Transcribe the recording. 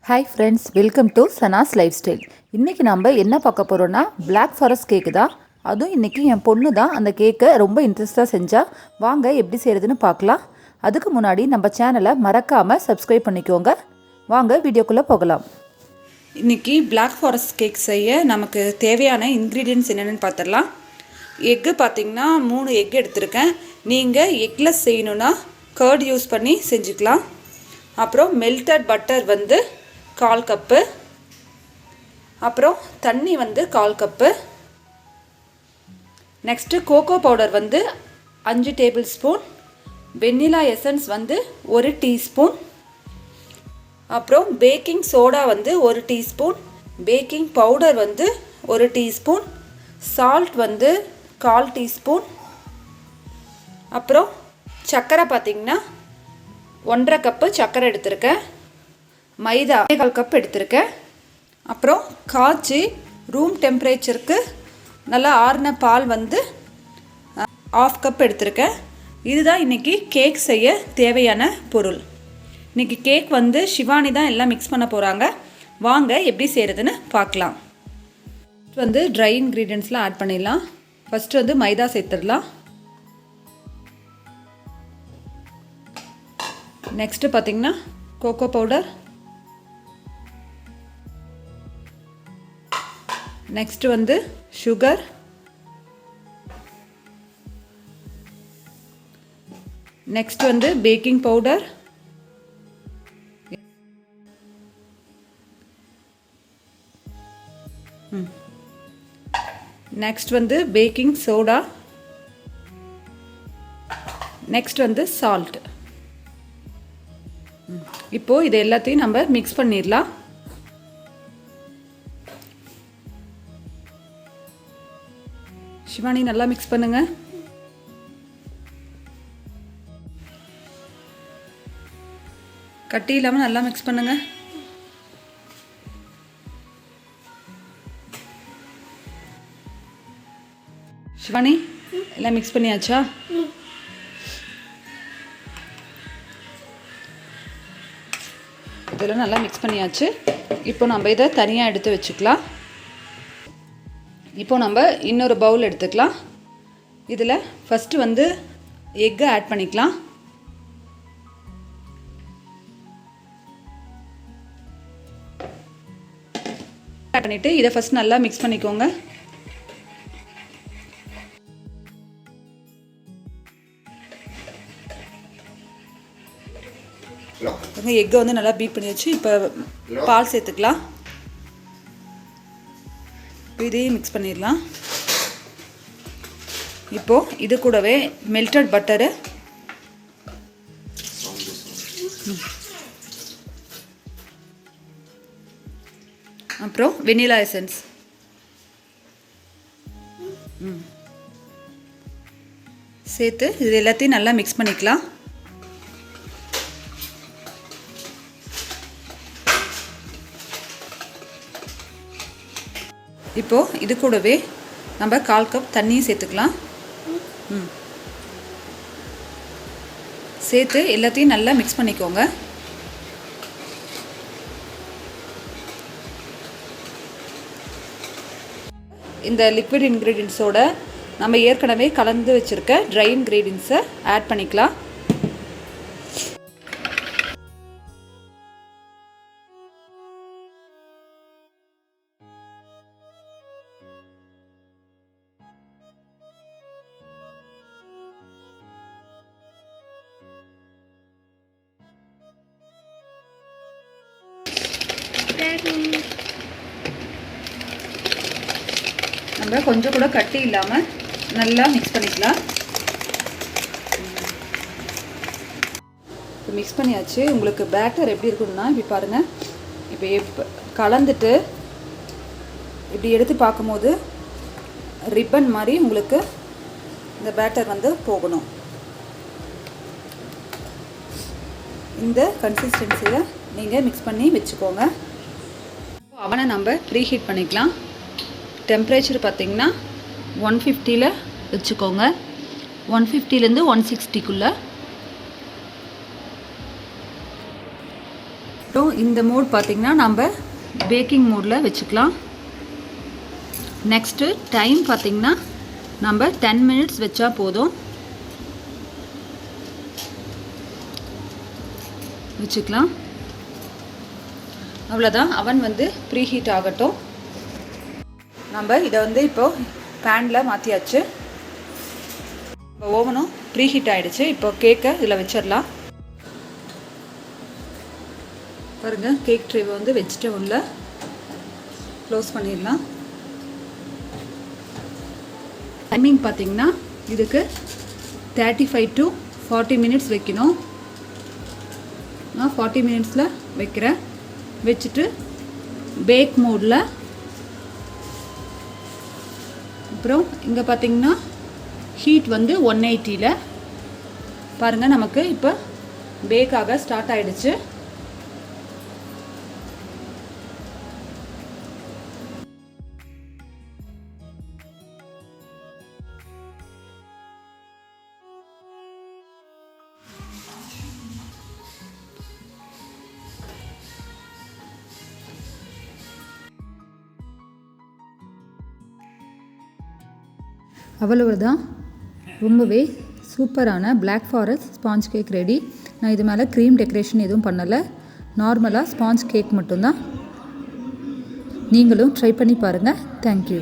Hi friends, welcome to Sana's life style. இன்றைக்கி நம்ம என்ன பார்க்க போகிறோன்னா பிளாக் ஃபாரஸ்ட் கேக்கு தான். அதுவும் இன்றைக்கி என் பொண்ணு தான் அந்த கேக்கை ரொம்ப இன்ட்ரெஸ்ட்டாக செஞ்சால். வாங்க எப்படி செய்கிறதுன்னு பார்க்கலாம். அதுக்கு முன்னாடி நம்ம சேனலை மறக்காமல் சப்ஸ்கிரைப் பண்ணிக்கோங்க. வாங்க வீடியோக்குள்ளே போகலாம். இன்றைக்கி பிளாக் ஃபாரஸ்ட் கேக் செய்ய நமக்கு தேவையான இன்க்ரீடியன்ட்ஸ் என்னென்னு பார்த்துடலாம். எக்கு பார்த்திங்கன்னா 3 எக் எடுத்திருக்கேன். நீங்கள் எக்லெஸ் செய்யணுன்னா கர்ட் யூஸ் பண்ணி செஞ்சுக்கலாம். அப்புறம் மெல்டட் பட்டர் 1/4 கப்பு, அப்புறம் தண்ணி 1/4 cup, next cocoa powder 5 tablespoon, vanilla essence 1 teaspoon, அப்புறம் baking soda 1 teaspoon, baking powder 1 teaspoon, salt 1/4 teaspoon, அப்புறம் சர்க்கரை பார்த்திங்கன்னா 1/2 கப்பு சர்க்கரை எடுத்திருக்கேன். மைதா 1/4 கப் எடுத்திருக்கேன். அப்புறம் காய்ச்சி ரூம் டெம்பரேச்சருக்கு நல்லா ஆறின பால் 1/2 கப் எடுத்திருக்கேன். இதுதான் இன்றைக்கி கேக் செய்ய தேவையான பொருள். இன்றைக்கி கேக் சிவானி தான் எல்லாம் மிக்ஸ் பண்ண போகிறாங்க. வாங்க எப்படி செய்கிறதுன்னு பார்க்கலாம். ட்ரை இன்க்ரீடியன்ட்ஸ்லாம் ஆட் பண்ணிடலாம். ஃபஸ்ட்டு மைதா சேர்த்துடலாம். நெக்ஸ்ட்டு பார்த்திங்கன்னா cocoa powder, next sugar, next baking powder, next baking soda, next salt. இப்போது இது எல்லாத்தையும் நம்ம மிக்ஸ் பண்ணிடலாம். சிவானி நல்லா மிக்ஸ் பண்ணுங்க. கட்டி இல்லாமல் நல்லா மிக்ஸ் பண்ணுங்க. சிவானி எல்லாம் மிக்ஸ் பண்ணியாச்சா? இதெல்லாம் நல்லா மிக்ஸ் பண்ணியாச்சு. இப்போ நம்ம இதை தனியாக எடுத்து வச்சுக்கலாம். இப்போ நம்ம இன்னொரு பவுல் எடுத்துக்கலாம். இதில் ஃபஸ்ட்டு எக்கை ஆட் பண்ணிக்கலாம். ஆட் பண்ணிவிட்டு இதை ஃபஸ்ட் நல்லா மிக்ஸ் பண்ணிக்கோங்க. எக்கை நல்லா பீட் பண்ணி வச்சு இப்போ பால் சேர்த்துக்கலாம். இதையும் மிக்ஸ் பண்ணிடலாம். இப்போது இது கூடவே மெல்டட் பட்டரு, அப்புறம் வெண்ணிலா எசன்ஸ் சேர்த்து இது எல்லாத்தையும் நல்லா மிக்ஸ் பண்ணிக்கலாம். இப்போது இது கூடவே நம்ம 1/4 கப் தண்ணியும் சேர்த்துக்கலாம். சேர்த்து எல்லாத்தையும் நல்லா மிக்ஸ் பண்ணிக்கோங்க. இந்த லிக்விட் இன்க்ரீடியன்ஸோட நம்ம ஏற்கனவே கலந்து வச்சுருக்க ட்ரை இன்க்ரீடியன்ஸை ஆட் பண்ணிக்கலாம். நம்ம கொஞ்சம் கூட கட்டி இல்லாமல் நல்லா மிக்ஸ் பண்ணிக்கலாம். இப்போ மிக்ஸ் பண்ணியாச்சு. உங்களுக்கு பேட்டர் எப்படி இருக்குன்னா இப்படி பாருங்கள். இப்போ கலந்துட்டு இப்படி எடுத்து பார்க்கும்போது ரிப்பன் மாதிரி உங்களுக்கு இந்த பேட்டர் போகணும். இந்த கன்சிஸ்டன்சியில் நீங்கள் மிக்ஸ் பண்ணி வச்சுக்கோங்க. அவனை நம்ம ப்ரீஹீட் பண்ணிக்கலாம். டெம்பரேச்சர் பார்த்திங்கன்னா 150ல் வச்சுக்கோங்க. 150லேருந்து 160க்குள்ளே. இந்த மோட் பார்த்திங்கன்னா நம்ம பேக்கிங் மோடில் வச்சுக்கலாம். நெக்ஸ்ட்டு டைம் பார்த்திங்கன்னா நம்ம 10 மினிட்ஸ் வச்சா போதும். வச்சுக்கலாம். அவ்வளோதான். அவன் வந்து ப்ரீ ஹீட் ஆகட்டும். நம்ம இதை வந்து இப்போது பேனில் மாற்றியாச்சு. இப்போ ஓவனும் ப்ரீ ஹீட் ஆகிடுச்சு. இப்போ கேக்கை இதில் வச்சிடலாம். பாருங்கள், கேக் ட்ரேவை வந்து வச்சுட்டு உள்ள க்ளோஸ் பண்ணிடலாம். டைமிங் பார்த்திங்கன்னா இதுக்கு 35 to 40 மினிட்ஸ் வைக்கணும். நான் 40 மினிட்ஸில் வைக்கிறேன். வச்சுட்டு பேக் மோடில், அப்புறம் இங்கே பார்த்திங்கன்னா ஹீட் வந்து 180ல். பாருங்கள், நமக்கு இப்போ பேக்காக ஸ்டார்ட் ஆகிடுச்சு. அவ்வளவுதான், ரொம்பவே சூப்பரான black forest sponge cake ready. நான் இது மேலே க்ரீம் டெக்கரேஷன் எதுவும் பண்ணலை, நார்மலாக ஸ்பாஞ்ச் கேக் மட்டும்தான். நீங்களும் ட்ரை பண்ணி பாருங்கள். தேங்க்யூ.